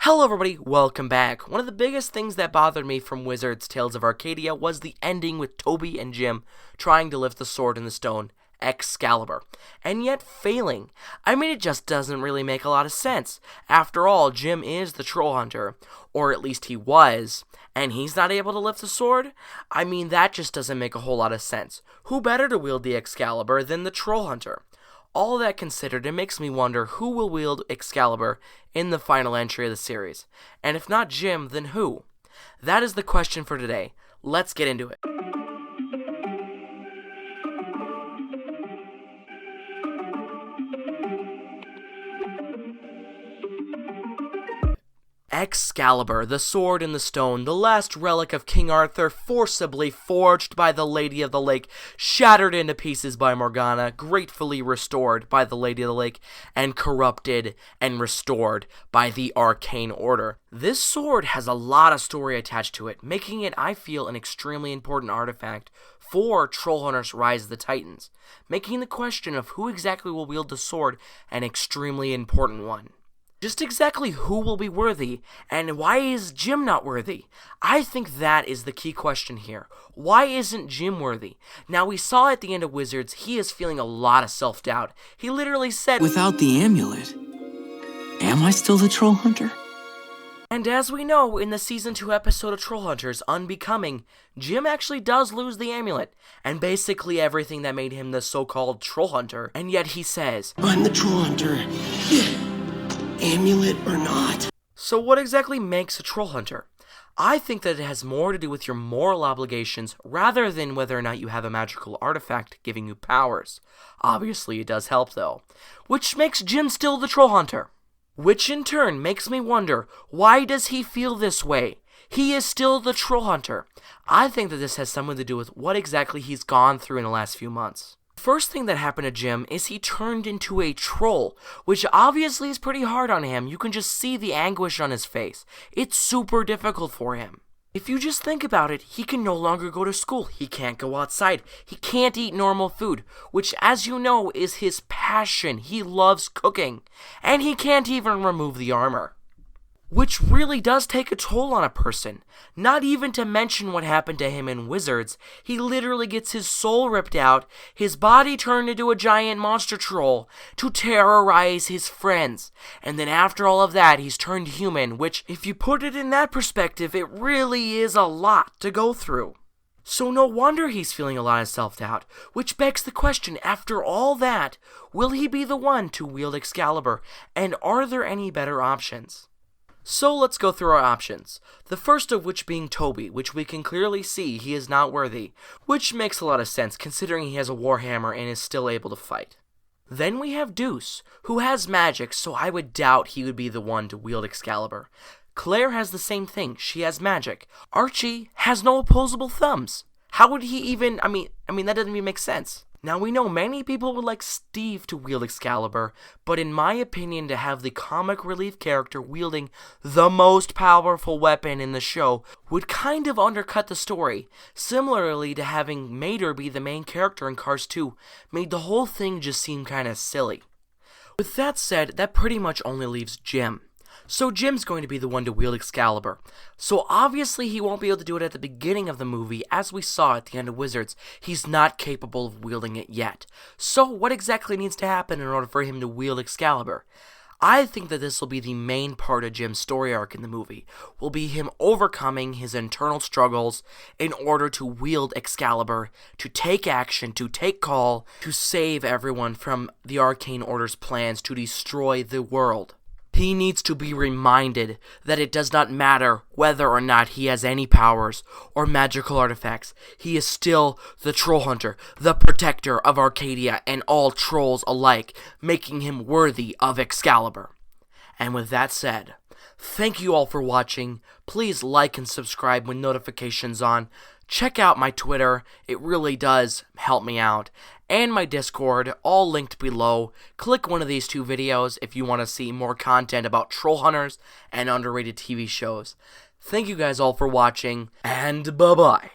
Hello everybody, welcome back. One of the biggest things that bothered me from Wizard's Tales of Arcadia was the ending with Toby and Jim trying to lift the sword in the stone, Excalibur, and yet failing. I mean, it just doesn't really make a lot of sense. After all, Jim is the Trollhunter, or at least he was, and he's not able to lift the sword? I mean, that just doesn't make a whole lot of sense. Who better to wield the Excalibur than the Trollhunter? All that considered, it makes me wonder who will wield Excalibur in the final entry of the series. And if not Jim, then who? That is the question for today. Let's get into it. Excalibur, the sword in the stone, the last relic of King Arthur, forcibly forged by the Lady of the Lake, shattered into pieces by Morgana, gratefully restored by the Lady of the Lake, and corrupted and restored by the Arcane Order. This sword has a lot of story attached to it, making it, I feel, an extremely important artifact for Trollhunters Rise of the Titans, making the question of who exactly will wield the sword an extremely important one. Just exactly who will be worthy, and why is Jim not worthy? I think that is the key question here. Why isn't Jim worthy? Now, we saw at the end of Wizards, he is feeling a lot of self-doubt. He literally said, "Without the amulet, am I still the Trollhunter?" And as we know, in the Season 2 episode of Trollhunters, Unbecoming, Jim actually does lose the amulet, and basically everything that made him the so-called Trollhunter, and yet he says, "I'm the Trollhunter. Amulet or not." So what exactly makes a Trollhunter? I think that it has more to do with your moral obligations rather than whether or not you have a magical artifact giving you powers. Obviously it does help though. Which makes Jim still the Trollhunter. Which in turn makes me wonder, why does he feel this way? He is still the Trollhunter. I think that this has something to do with what exactly he's gone through in the last few months. First thing that happened to Jim is he turned into a troll, which obviously is pretty hard on him. You can just see the anguish on his face. It's super difficult for him. If you just think about it, he can no longer go to school. He can't go outside. He can't eat normal food, which, as you know, is his passion. He loves cooking. And he can't even remove the armor, which really does take a toll on a person. Not even to mention what happened to him in Wizards. He literally gets his soul ripped out, his body turned into a giant monster troll to terrorize his friends. And then after all of that, he's turned human, which, if you put it in that perspective, it really is a lot to go through. So no wonder he's feeling a lot of self-doubt, which begs the question, after all that, will he be the one to wield Excalibur, and are there any better options? So let's go through our options, the first of which being Toby, which we can clearly see he is not worthy, which makes a lot of sense considering he has a warhammer and is still able to fight. Then we have Deuce, who has magic, so I would doubt he would be the one to wield Excalibur. Claire has the same thing, she has magic. Archie has no opposable thumbs. How would he even, I mean that doesn't even make sense. Now, we know many people would like Steve to wield Excalibur, but in my opinion, to have the comic relief character wielding the most powerful weapon in the show would kind of undercut the story. Similarly to having Mater be the main character in Cars 2 made the whole thing just seem kind of silly. With that said, that pretty much only leaves Jim. So Jim's going to be the one to wield Excalibur. So obviously he won't be able to do it at the beginning of the movie, as we saw at the end of Wizards. He's not capable of wielding it yet. So what exactly needs to happen in order for him to wield Excalibur? I think that this will be the main part of Jim's story arc in the movie, will be him overcoming his internal struggles in order to wield Excalibur, to take action, to take call, to save everyone from the Arcane Order's plans to destroy the world. He needs to be reminded that it does not matter whether or not he has any powers or magical artifacts. He is still the Trollhunter, the protector of Arcadia and all trolls alike, making him worthy of Excalibur. And with that said, thank you all for watching. Please like and subscribe with notifications on. Check out my Twitter, it really does help me out, and my Discord, all linked below. Click one of these two videos if you want to see more content about Trollhunters and underrated TV shows. Thank you guys all for watching, and bye-bye.